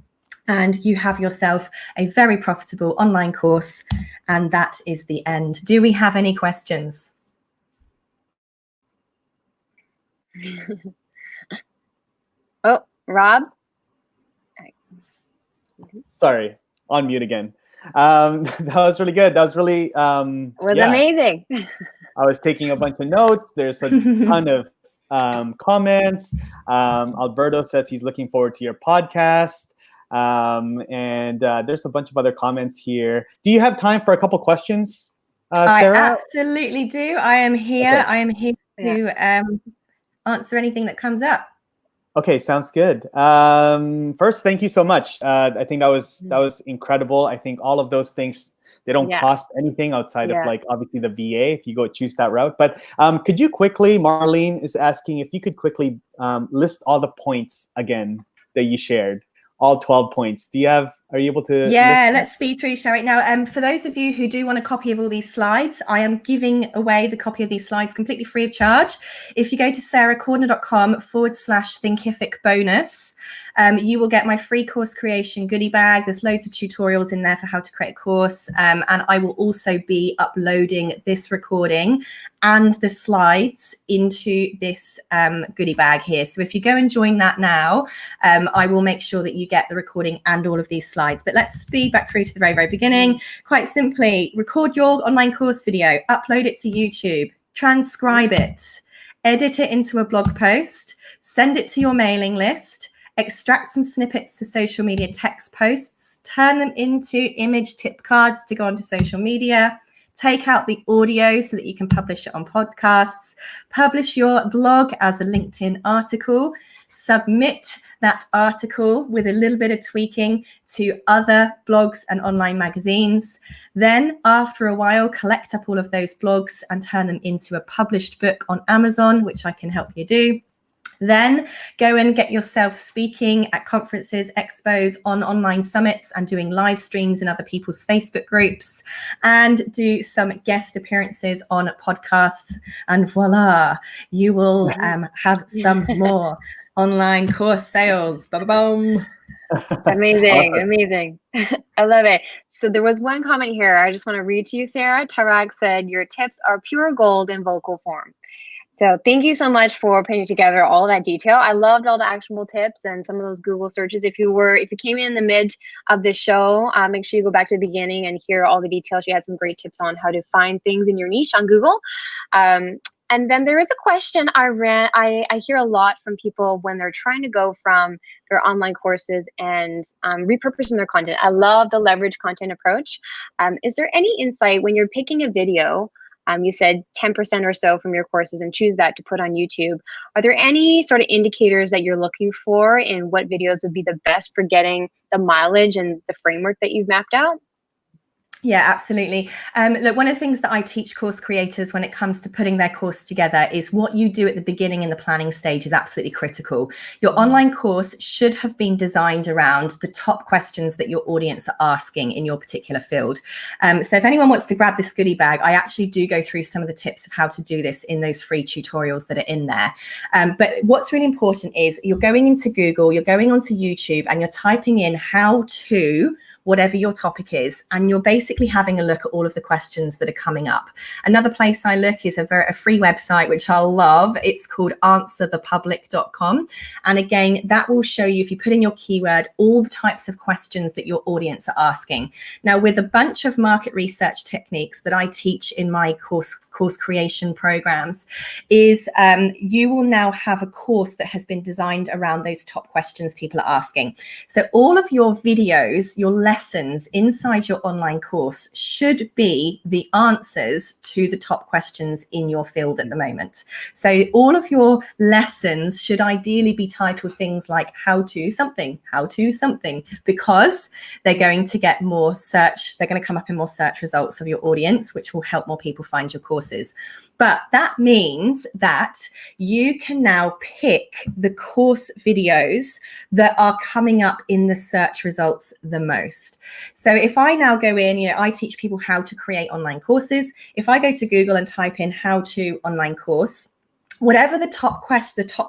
and you have yourself a very profitable online course. And that is the end. Do we have any questions? Oh, Rob? Sorry, on mute again. That was really good. That was really Amazing. I was taking a bunch of notes. There's a ton of comments. Alberto says he's looking forward to your podcast. And there's a bunch of other comments here. Do you have time for a couple questions, Sarah? I absolutely do. I am here. Okay. I am here to answer anything that comes up. Okay, sounds good. First, thank you so much. I think that was incredible. I think all of those things, they don't cost anything outside of like obviously the VA if you go choose that route. But could you quickly, Marlene is asking if you could quickly list all the points again that you shared, all 12 points. Do you have Are you able to? Yeah, let's speed through, shall we? Now, for those of you who do want a copy of all these slides, I am giving away the copy of these slides completely free of charge. If you go to sarahcordiner.com/thinkific bonus, you will get my free course creation goodie bag. There's loads of tutorials in there for how to create a course. And I will also be uploading this recording and the slides into this goodie bag here. So if you go and join that now, I will make sure that you get the recording and all of these slides. But let's speed back through to the very, very beginning. Quite simply, record your online course video, upload it to YouTube, transcribe it, edit it into a blog post, send it to your mailing list, extract some snippets for social media text posts, turn them into image tip cards to go onto social media, take out the audio so that you can publish it on podcasts, publish your blog as a LinkedIn article, submit that article with a little bit of tweaking to other blogs and online magazines. Then after a while, collect up all of those blogs and turn them into a published book on Amazon, which I can help you do. Then go and get yourself speaking at conferences, expos, on online summits, and doing live streams in other people's Facebook groups, and do some guest appearances on podcasts. And voila, you will have some more online course sales. Ba-ba-boom. Amazing, Awesome. amazing. I love it. So there was one comment here I just want to read to you, Sarah. Tarag said, your tips are pure gold in vocal form. So thank you so much for putting together all that detail. I loved all the actionable tips and some of those Google searches. If you came in the mid of this show, make sure you go back to the beginning and hear all the details. She had some great tips on how to find things in your niche on Google. And then there is a question I hear a lot from people when they're trying to go from their online courses and repurposing their content. I love the leverage content approach. Is there any insight when you're picking a video? You said 10% or so from your courses and choose that to put on YouTube. Are there any sort of indicators that you're looking for in what videos would be the best for getting the mileage and the framework that you've mapped out? Yeah, absolutely. Look, one of the things that I teach course creators when it comes to putting their course together is what you do at the beginning in the planning stage is absolutely critical. Your online course should have been designed around the top questions that your audience are asking in your particular field. So if anyone wants to grab this goodie bag, I actually do go through some of the tips of how to do this in those free tutorials that are in there. But what's really important is you're going into Google, you're going onto YouTube, and you're typing in how to whatever your topic is, and you're basically having a look at all of the questions that are coming up. Another place I look is a free website, which I love. It's called answerthepublic.com. And again, that will show you, if you put in your keyword, all the types of questions that your audience are asking. Now, with a bunch of market research techniques that I teach in my course creation programs, is you will now have a course that has been designed around those top questions people are asking. So all of your videos, your lessons inside your online course should be the answers to the top questions in your field at the moment. So all of your lessons should ideally be titled things like how to something, because they're going to get more search, they're going to come up in more search results of your audience, which will help more people find your courses. But that means that you can now pick the course videos that are coming up in the search results the most. So if I now go in, I teach people how to create online courses. If I go to Google and type in how to online course, whatever the top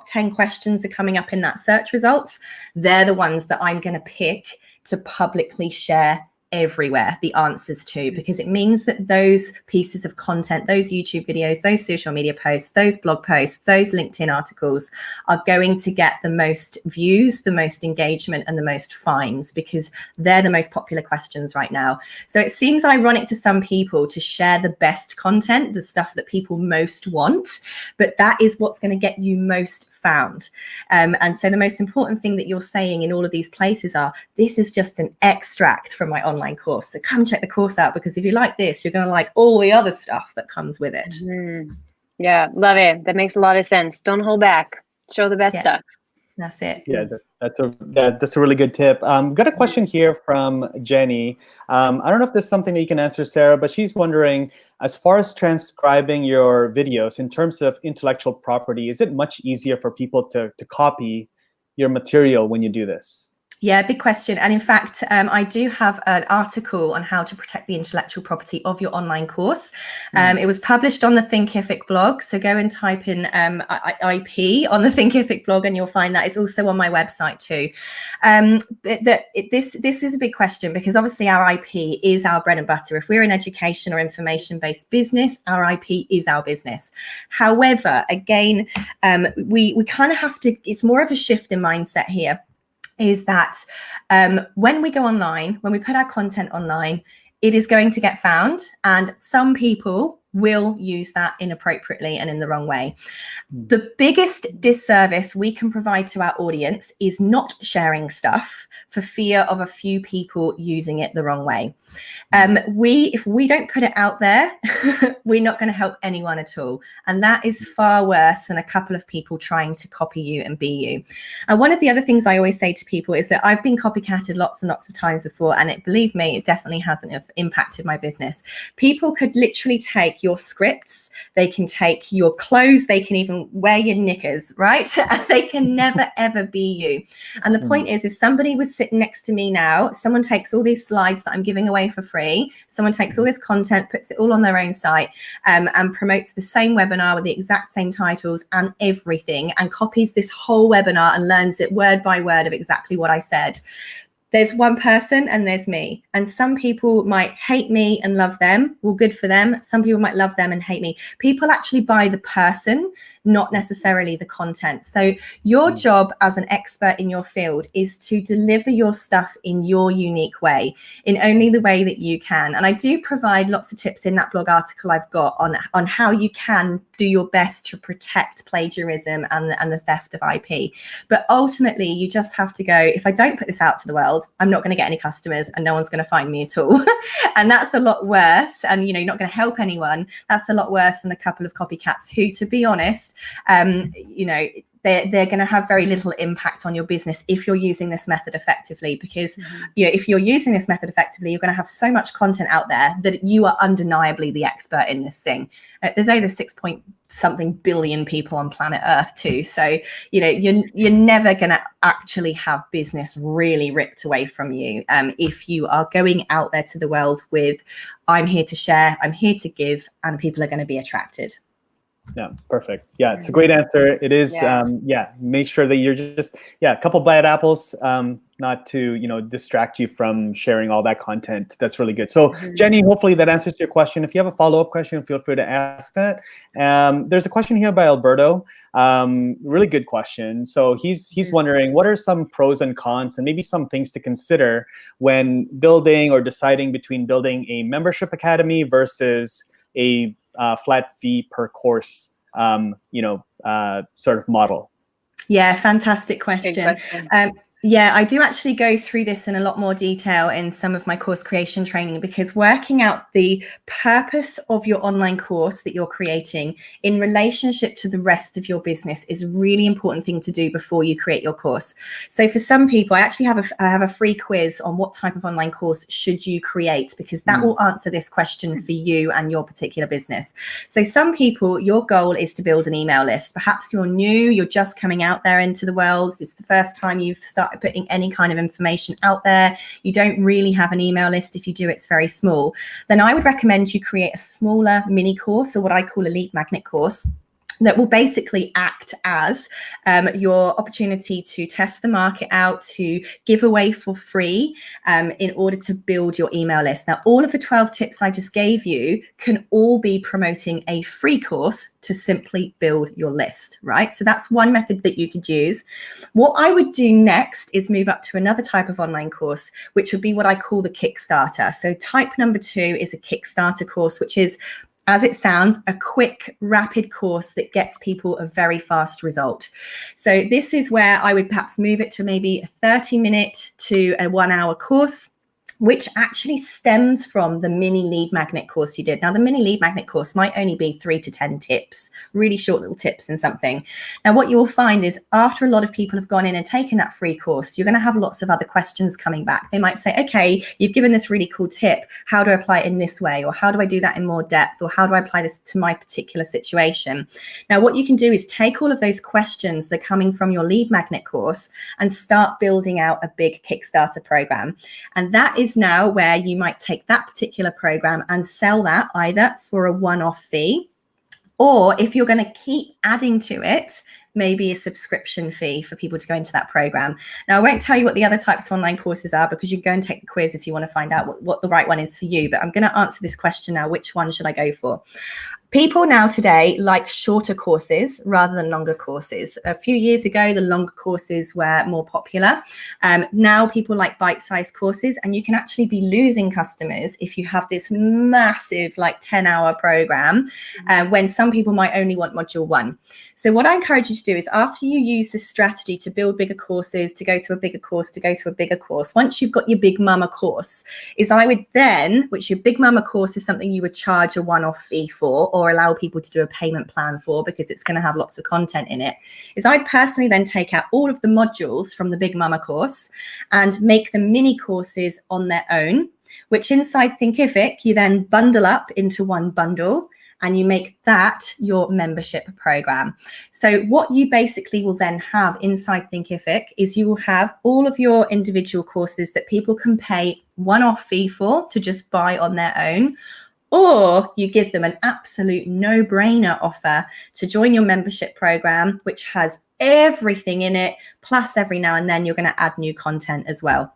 10 questions are coming up in that search results, they're the ones that I'm going to pick to publicly share everywhere the answers to, because it means that those pieces of content, those YouTube videos, those social media posts, those blog posts, those LinkedIn articles are going to get the most views, the most engagement, and the most finds, because they're the most popular questions right now. So it seems ironic to some people to share the best content, the stuff that people most want, but that is what's going to get you most found. And so the most important thing that you're saying in all of these places are, this is just an extract from my online course. So come check the course out, because if you like this, you're going to like all the other stuff that comes with it. Yeah, love it. That makes a lot of sense. Don't hold back. Show the best stuff. That's it. Yeah, that's a really good tip. Got a question here from Jenny. I don't know if this is something that you can answer, Sarah, but she's wondering, as far as transcribing your videos in terms of intellectual property, is it much easier for people to copy your material when you do this? Yeah, big question. And in fact, I do have an article on how to protect the intellectual property of your online course. It was published on the Thinkific blog. So go and type in IP on the Thinkific blog and you'll find that. It's also on my website too. This is a big question because obviously our IP is our bread and butter. If we're an education or information-based business, our IP is our business. However, again, we kind of have to, it's more of a shift in mindset here. Is that when we go online, when we put our content online, it is going to get found, and some people will use that inappropriately and in the wrong way. The biggest disservice we can provide to our audience is not sharing stuff for fear of a few people using it the wrong way. If we don't put it out there, we're not going to help anyone at all. And that is far worse than a couple of people trying to copy you and be you. And one of the other things I always say to people is that I've been copycatted lots and lots of times before, and believe me, it definitely hasn't impacted my business. People could literally take your scripts, they can take your clothes, they can even wear your knickers, right? They can never ever be you. And the point is, if somebody was sitting next to me now, someone takes all these slides that I'm giving away for free, someone takes all this content, puts it all on their own site, and promotes the same webinar with the exact same titles and everything, and copies this whole webinar and learns it word by word of exactly what I said. There's one person and there's me. And some people might hate me and love them. Well, good for them. Some people might love them and hate me. People actually buy the person, not necessarily the content. So your job as an expert in your field is to deliver your stuff in your unique way, in only the way that you can. And I do provide lots of tips in that blog article I've got on how you can do your best to protect plagiarism and the theft of IP. But ultimately, you just have to go, if I don't put this out to the world, I'm not going to get any customers and no one's going to find me at all. And that's a lot worse. And, you know, you're not going to help anyone. That's a lot worse than a couple of copycats who, to be honest, you know, they're going to have very little impact on your business if you're using this method effectively, because you know, if you're using this method effectively, you're going to have so much content out there that you are undeniably the expert in this thing. There's over 6-point-something billion people on planet Earth too, so you know, you're never going to actually have business really ripped away from you if you are going out there to the world with, I'm here to share, I'm here to give, and people are going to be attracted. Yeah, perfect. Yeah, it's a great answer. It is, make sure that you're just, a couple bad apples, not to, you know, distract you from sharing all that content. That's really good. So Jenny, hopefully that answers your question. If you have a follow-up question, feel free to ask that. There's a question here by Alberto. Really good question. So he's wondering, what are some pros and cons and maybe some things to consider when building or deciding between building a membership academy versus a flat fee per course, sort of model? Yeah, fantastic question. Yeah, I do actually go through this in a lot more detail in some of my course creation training, because working out the purpose of your online course that you're creating in relationship to the rest of your business is a really important thing to do before you create your course. So for some people, I actually have a free quiz on what type of online course should you create, because that will answer this question for you and your particular business. So some people, your goal is to build an email list. Perhaps you're new, you're just coming out there into the world. It's the first time you've started putting any kind of information out there. You don't really have an email list. If you do, it's very small. Then I would recommend you create a smaller mini course, or what I call a lead magnet course, that will basically act as your opportunity to test the market out, to give away for free in order to build your email list. Now, all of the 12 tips I just gave you can all be promoting a free course to simply build your list, right? So that's one method that you could use. What I would do next is move up to another type of online course, which would be what I call the Kickstarter. So type number 2 is a Kickstarter course, which is, as it sounds, a quick, rapid course that gets people a very fast result. So this is where I would perhaps move it to maybe a 30-minute to a 1-hour course. which actually stems from the mini lead magnet course you did. Now, the mini lead magnet course might only be 3 to 10 tips, really short little tips and something. Now, what you will find is after a lot of people have gone in and taken that free course, you're going to have lots of other questions coming back. They might say, okay, you've given this really cool tip. How do I apply it in this way? Or how do I do that in more depth? Or how do I apply this to my particular situation? Now, what you can do is take all of those questions that are coming from your lead magnet course and start building out a big Kickstarter program. And that is now where you might take that particular program and sell that either for a one-off fee, or if you're going to keep adding to it, maybe a subscription fee for people to go into that program. Now, I won't tell you what the other types of online courses are, because you can go and take the quiz if you want to find out what the right one is for you. But I'm going to answer this question now. Which one should I go for? People now today like shorter courses rather than longer courses. A few years ago, the longer courses were more popular. Now people like bite-sized courses, and you can actually be losing customers if you have this massive like 10-hour program when some people might only want module 1. So what I encourage you to do is, after you use this strategy to build bigger courses, to go to a bigger course, to go to a bigger course, once you've got your Big Mama course, is I would then, which your Big Mama course is something you would charge a one-off fee for, or allow people to do a payment plan for, because it's going to have lots of content in it, is I'd personally then take out all of the modules from the Big Mama course and make them mini courses on their own, which inside Thinkific you then bundle up into one bundle, and you make that your membership program. So what you basically will then have inside Thinkific is you will have all of your individual courses that people can pay one-off fee for to just buy on their own, or you give them an absolute no-brainer offer to join your membership program, which has everything in it, plus every now and then you're going to add new content as well.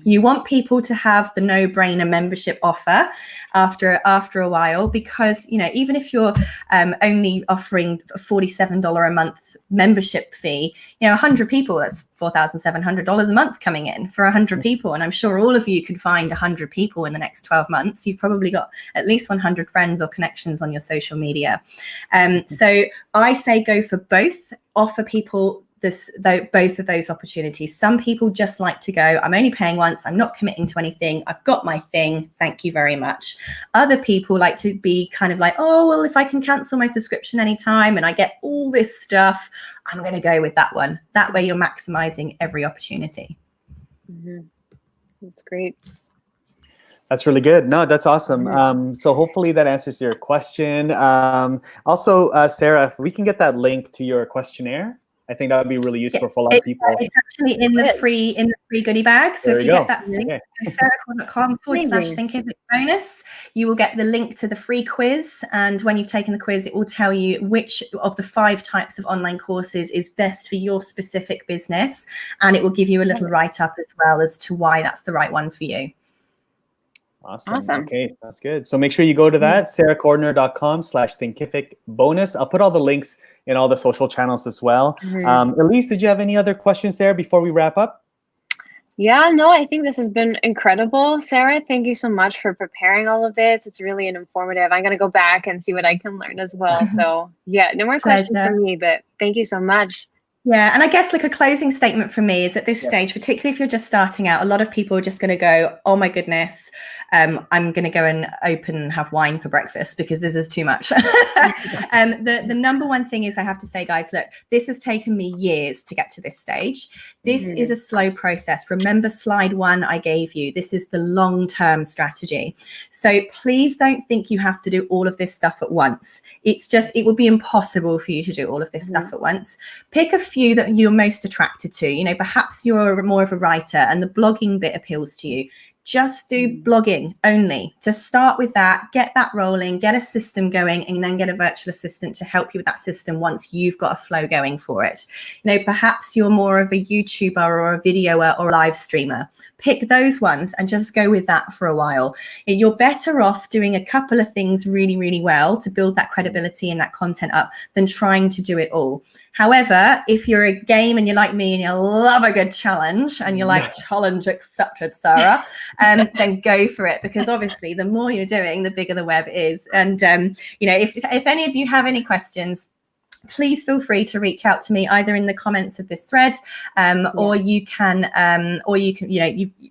You want people to have the no-brainer membership offer after a while, because, you know, even if you're only offering a $47 a month membership fee, you know, 100 people, that's $4,700 a month coming in for 100 people. And I'm sure all of you could find 100 people in the next 12 months. You've probably got at least 100 friends or connections on your social media. So I say go for both, offer people both of those opportunities. Some people just like to go, I'm only paying once, I'm not committing to anything, I've got my thing, thank you very much. Other people like to be kind of like, oh, well, if I can cancel my subscription anytime and I get all this stuff, I'm going to go with that one. That way you're maximizing every opportunity. That's great. That's really good. No, that's awesome. So hopefully that answers your question. Also, Sarah, if we can get that link to your questionnaire, I think that would be really useful for a lot of people. It's actually in the free goodie bag. So if you get that link, sarahcordiner.com/Thinkific bonus, you will get the link to the free quiz. And when you've taken the quiz, it will tell you which of the 5 types of online courses is best for your specific business. And it will give you a little write-up as well as to why that's the right one for you. Awesome. Okay, that's good. So make sure you go to that, sarahcordiner.com/Thinkific bonus. I'll put all the links in all the social channels as well. Elise, did you have any other questions there before we wrap up? Yeah, no, I think this has been incredible. Sarah, thank you so much for preparing all of this. It's really informative. I'm going to go back and see what I can learn as well. So yeah, no more questions from me, but thank you so much. Yeah, and I guess like a closing statement from me is at this stage, particularly if you're just starting out, a lot of people are just going to go, oh my goodness, I'm going to go and have wine for breakfast because this is too much. The number one thing is I have to say, guys, look, this has taken me years to get to this stage. This is a slow process. Remember slide 1 I gave you. This is the long-term strategy. So please don't think you have to do all of this stuff at once. It would be impossible for you to do all of this stuff at once. Pick a few that you're most attracted to. You know, perhaps you're more of a writer and the blogging bit appeals to you. Just do blogging only. To start with that, get that rolling, get a system going, and then get a virtual assistant to help you with that system once you've got a flow going for it. You know, perhaps you're more of a YouTuber or a videoer or a live streamer. Pick those ones and just go with that for a while. You're better off doing a couple of things really, really well to build that credibility and that content up than trying to do it all. However, if you're a game and you're like me and you love a good challenge and you're like, challenge accepted, Sarah, then go for it, because obviously the more you're doing, the bigger the web is. And, you know, if any of you have any questions, please feel free to reach out to me either in the comments of this thread, or you can,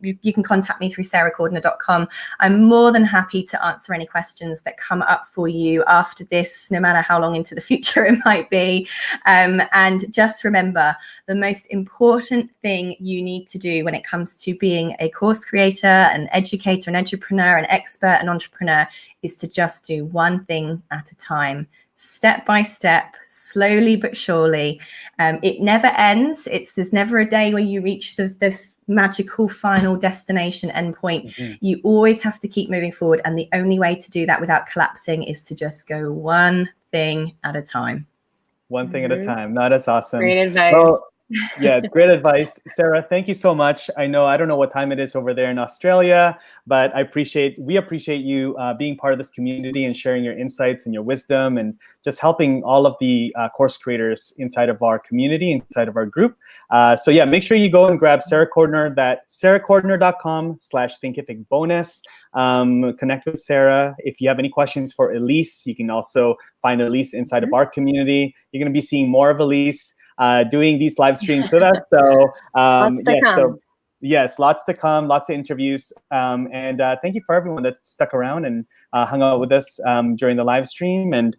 you can contact me through sarahcordiner.com. I'm more than happy to answer any questions that come up for you after this, no matter how long into the future it might be. And just remember, the most important thing you need to do when it comes to being a course creator, an educator, an entrepreneur, an expert, an entrepreneur, is to just do one thing at a time. Step by step, slowly but surely. It never ends. There's never a day where you reach this magical final destination endpoint. You always have to keep moving forward. And the only way to do that without collapsing is to just go one thing at a time. One thing at a time. No, that's awesome. Great advice. Well, yeah, great advice. Sarah, thank you so much. I don't know what time it is over there in Australia, but we appreciate you being part of this community and sharing your insights and your wisdom and just helping all of the course creators inside of our community, inside of our group. So yeah, make sure you go and grab Sarah Cordiner, that sarahcordiner.com/thinkificbonus. Connect with Sarah. If you have any questions for Elise, you can also find Elise inside of our community. You're going to be seeing more of Elise doing these live streams with us. So yes, lots to come, lots of interviews. And thank you for everyone that stuck around and hung out with us during the live stream. And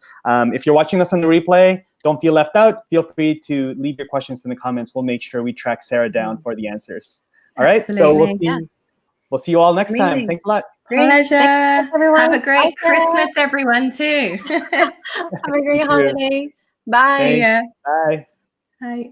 if you're watching us on the replay, don't feel left out. Feel free to leave your questions in the comments. We'll make sure we track Sarah down for the answers. All right, Absolutely. so we'll see you all next time. Thanks a lot. Great. Pleasure. Everyone. Have a great Bye, Christmas, everyone, too. Have a great holiday. Bye. Yeah. Bye. Bye.